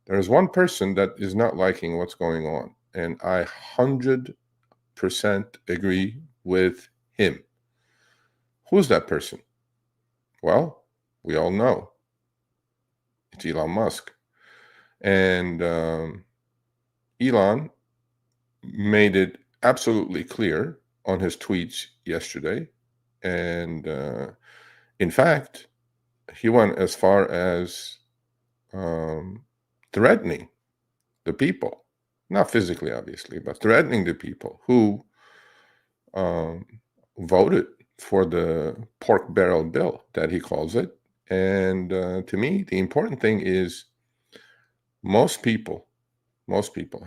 there's one person that is not liking what's going on, and I 100% agree with him. Who's that person? Well, we all know. It's Elon Musk. And Elon made it absolutely clear on his tweets yesterday. And in fact, he went as far as threatening the people, not physically, obviously, but threatening the people who voted for the pork barrel bill, that he calls it. And to me, the important thing is most people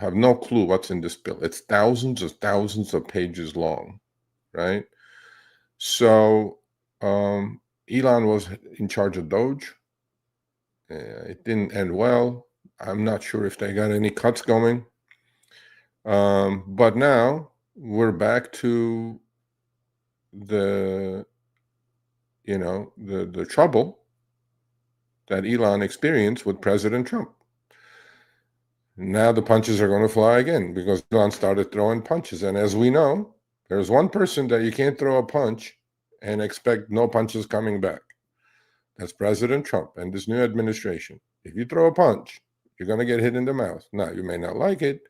have no clue what's in this bill. It's thousands of pages long, right? So Elon was in charge of Doge. It didn't end well. I'm not sure if they got any cuts going. But now we're back to the trouble that Elon experienced with President Trump. Now the punches are going to fly again because Elon started throwing punches. And as we know, there's one person that you can't throw a punch and expect no punches coming back. That's President Trump and this new administration. If you throw a punch, you're going to get hit in the mouth. Now, you may not like it.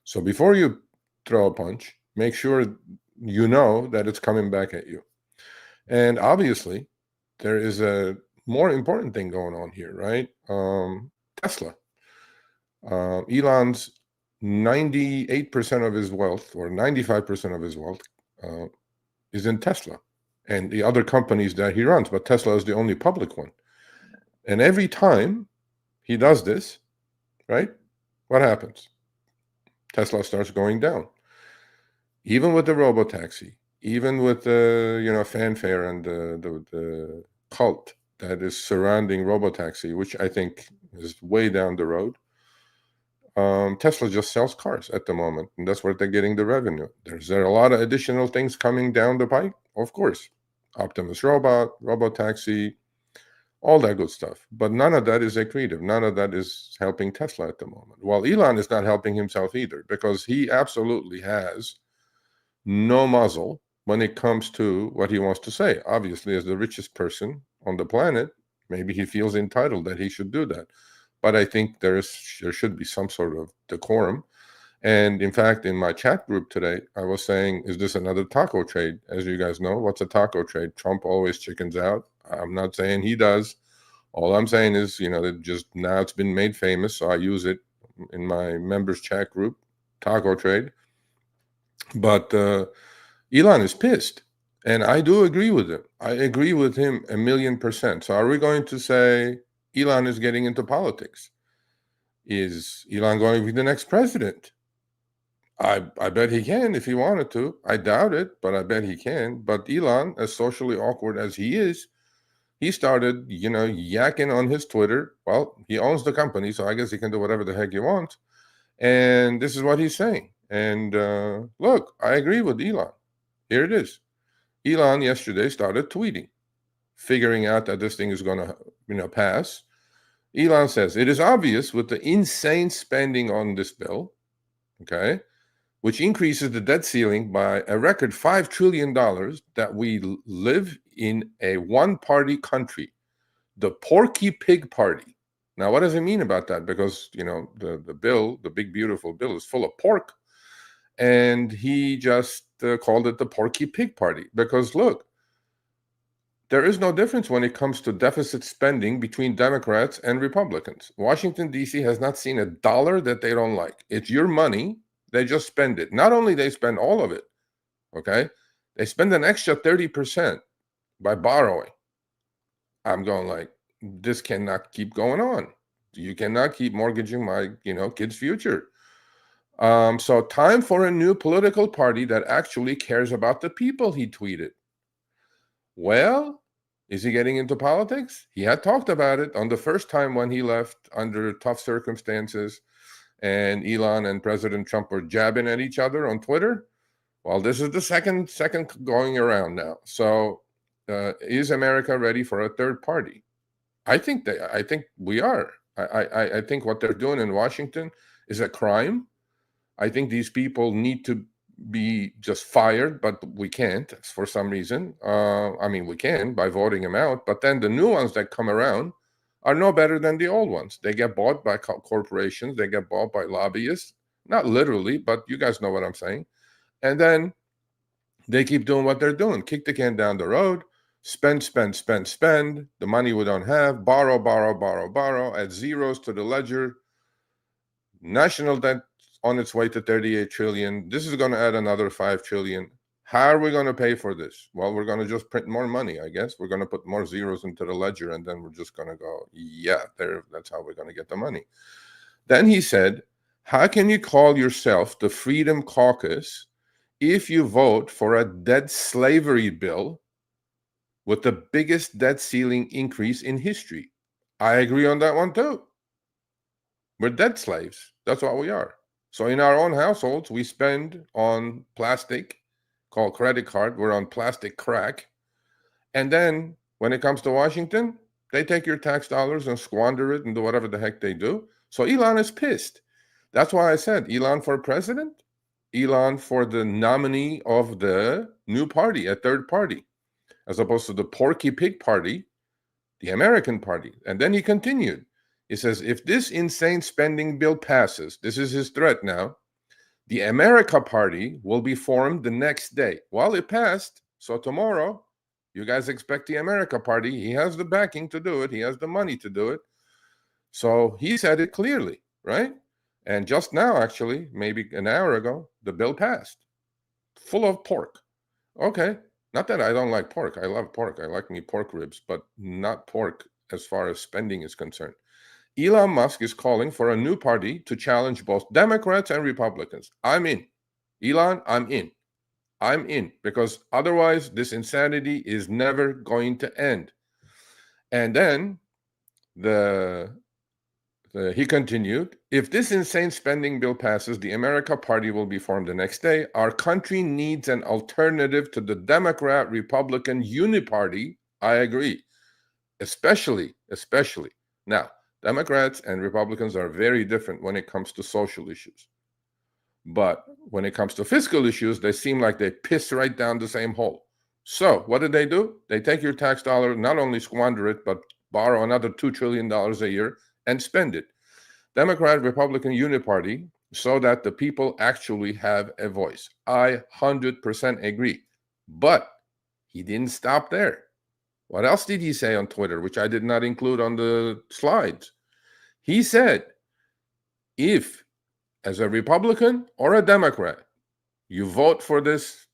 So before you throw a punch, make sure you know that it's coming back at you. And obviously, there is a more important thing going on here, right? Tesla. Elon's 98% of his wealth, or 95% of his wealth, is in Tesla and the other companies that he runs. But Tesla is the only public one. And every time he does this, right, what happens? Tesla starts going down. Even with the robotaxi, even with the fanfare and the cult that is surrounding robotaxi, which I think is way down the road. Tesla just sells cars at the moment, and that's where they're getting the revenue. There's a lot of additional things coming down the pike, of course. Optimus Robot, robotaxi, all that good stuff. But none of that is accretive. None of that is helping Tesla at the moment. Well, Elon is not helping himself either, because he absolutely has no muzzle when it comes to what he wants to say. Obviously, as the richest person on the planet, maybe he feels entitled that he should do that. But I think there should be some sort of decorum. And in fact, in my chat group today, I was saying, is this another taco trade? As you guys know, what's a taco trade? Trump always chickens out. I'm not saying he does. All I'm saying is, that just now it's been made famous, so I use it in my members chat group, taco trade. But Elon is pissed. And I do agree with him. I agree with him 1,000,000%. So are we going to say Elon is getting into politics? Is Elon going to be the next president? I bet he can if he wanted to. I doubt it, but I bet he can. But Elon, as socially awkward as he is, he started, yakking on his Twitter. Well, he owns the company, so I guess he can do whatever the heck he wants. And this is what he's saying. And look, I agree with Elon. Here it is. Elon yesterday started tweeting, figuring out that this thing is going to, pass. Elon says, it is obvious with the insane spending on this bill, okay, which increases the debt ceiling by a record $5 trillion, that we live in a one-party country, the Porky Pig Party. Now, what does it mean about that? Because, the bill, the big, beautiful bill, is full of pork. And he just called it the Porky Pig Party. Because, look, there is no difference when it comes to deficit spending between Democrats and Republicans. Washington, D.C. has not seen a dollar that they don't like. It's your money. They just spend it. Not only they spend all of it, okay? They spend an extra 30% by borrowing. I'm going like, this cannot keep going on. You cannot keep mortgaging my, kid's future. So time for a new political party that actually cares about the people, he tweeted. Well, is he getting into politics? He had talked about it on the first time when he left under tough circumstances, and Elon and President Trump were jabbing at each other on Twitter. Well, this is the second going around now. So is America ready for a third party? I think we are. I think what they're doing in Washington is a crime. I think these people need to be just fired, but we can't for some reason. I mean, we can by voting them out, but then the new ones that come around are no better than the old ones. They get bought by corporations, they get bought by lobbyists, not literally, but you guys know what I'm saying. And then they keep doing what they're doing, kick the can down the road, spend the money we don't have, borrow, add zeros to the ledger. National debt on its way to 38 trillion. This is going to add another 5 trillion. How are we going to pay for this? Well, we're going to just print more money, I guess. We're going to put more zeros into the ledger, and then we're just going to go, yeah, that's how we're going to get the money. Then he said, how can you call yourself the Freedom Caucus if you vote for a debt slavery bill with the biggest debt ceiling increase in history? I agree on that one too. We're debt slaves. That's what we are. So in our own households, we spend on plastic called credit card. We're on plastic crack. And then when it comes to Washington, they take your tax dollars and squander it and do whatever the heck they do. So Elon is pissed. That's why I said Elon for president, Elon for the nominee of the new party, a third party, as opposed to the Porky Pig Party, the American party. And then he continued. He says, if this insane spending bill passes, this is his threat now, the America Party will be formed the next day. Well, it passed. So tomorrow, you guys expect the America Party. He has the backing to do it. He has the money to do it. So he said it clearly, right? And just now, actually, maybe an hour ago, the bill passed. Full of pork. Okay. Not that I don't like pork. I love pork. I like me pork ribs, but not pork as far as spending is concerned. Elon Musk is calling for a new party to challenge both Democrats and Republicans. I'm in. Elon, I'm in. I'm in, because otherwise this insanity is never going to end. And then he continued, if this insane spending bill passes, the America Party will be formed the next day. Our country needs an alternative to the Democrat-Republican uniparty. I agree, especially. Now, Democrats and Republicans are very different when it comes to social issues. But when it comes to fiscal issues, they seem like they piss right down the same hole. So what do? They take your tax dollar, not only squander it, but borrow another $2 trillion a year and spend it. Democrat, Republican uniparty, so that the people actually have a voice. I 100% agree. But he didn't stop there. What else did he say on Twitter, which I did not include on the slides? He said, if, as a Republican or a Democrat, you vote for this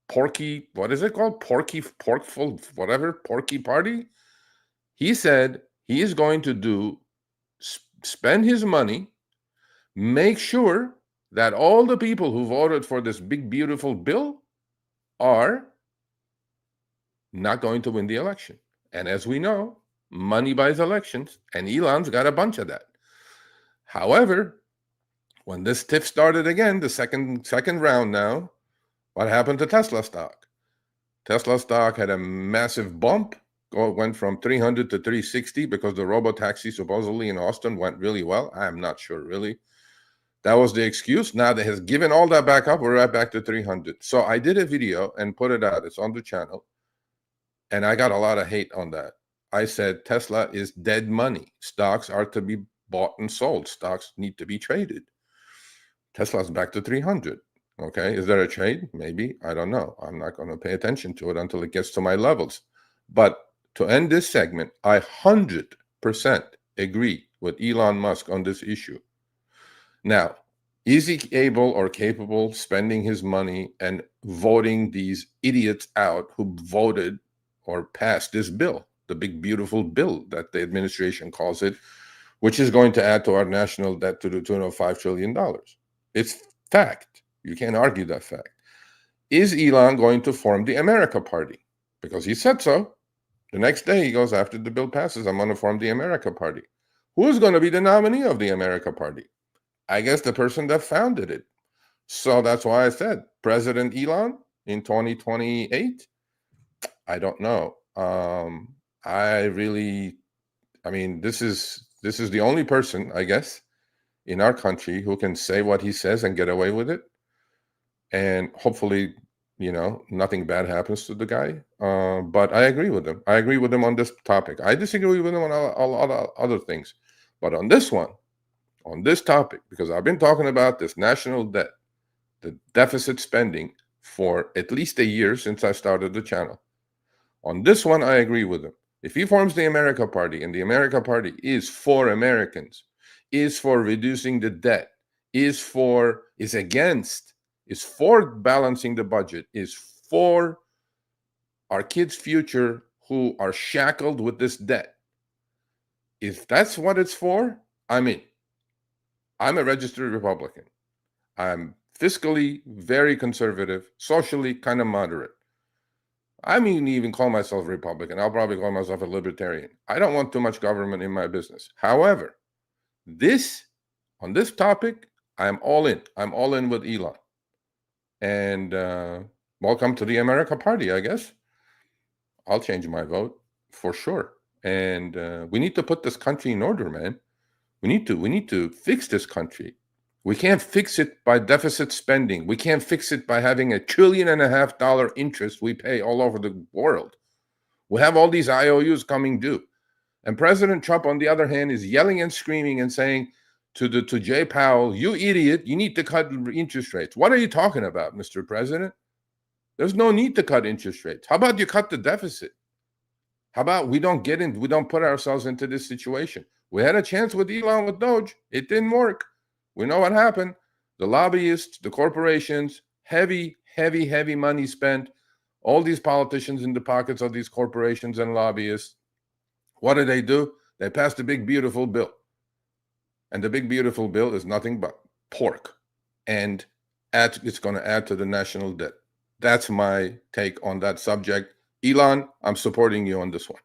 Porky, what is it called? Porky Party. He said he is going to spend his money, make sure that all the people who voted for this big, beautiful bill are not going to win the election. And as we know, money buys elections, and Elon's got a bunch of that. However, when this tiff started again, the second round now, what happened to Tesla stock? Tesla stock had a massive bump. It went from 300 to 360 because the robotaxi supposedly in Austin went really well. I'm not sure, really. That was the excuse. Now that has given all that back up, we're right back to 300. So I did a video and put it out. It's on the channel. And I got a lot of hate on that. I said Tesla is dead money. Stocks are to be bought and sold. Stocks need to be traded. Tesla's back to 300. Okay, is there a trade? Maybe. I don't know. I'm not going to pay attention to it until it gets to my levels. But to end this segment, I 100% agree with Elon Musk on this issue. Now, is he able or capable spending his money and voting these idiots out who voted or passed this bill, the big, beautiful bill that the administration calls it, which is going to add to our national debt to the tune of $5 trillion? It's fact. You can't argue that fact. Is Elon going to form the America Party? Because he said so. The next day he goes, after the bill passes, I'm going to form the America Party. Who's going to be the nominee of the America Party? I guess the person that founded it. So that's why I said President Elon in 2028. I don't know. This is This is the only person, I guess, in our country who can say what he says and get away with it. And hopefully, nothing bad happens to the guy. But I agree with him. I agree with him on this topic. I disagree with him on a lot of other things. But on this one, on this topic, because I've been talking about this national debt, the deficit spending for at least a year since I started the channel. On this one, I agree with him. If he forms the America Party, and the America Party is for Americans, is for reducing the debt, is for balancing the budget, is for our kids' future who are shackled with this debt. If that's what it's for, I'm in. I'm a registered Republican. I'm fiscally very conservative, socially kind of moderate. I mean, even call myself Republican. I'll probably call myself a libertarian. I don't want too much government in my business. However, on this topic, I'm all in. I'm all in with Elon. And welcome to the America Party, I guess. I'll change my vote for sure. And we need to put this country in order, man. We need to fix this country. We can't fix it by deficit spending. We can't fix it by having $1.5 trillion interest we pay all over the world. We have all these IOUs coming due. And President Trump, on the other hand, is yelling and screaming and saying to Jay Powell, "You idiot, you need to cut interest rates." What are you talking about, Mr. President? There's no need to cut interest rates. How about you cut the deficit? How about we don't put ourselves into this situation? We had a chance with Elon with Doge. It didn't work. We know what happened. The lobbyists, the corporations, heavy money spent. All these politicians in the pockets of these corporations and lobbyists. What do? They passed a big, beautiful bill. And the big, beautiful bill is nothing but pork. And it's going to add to the national debt. That's my take on that subject. Elon, I'm supporting you on this one.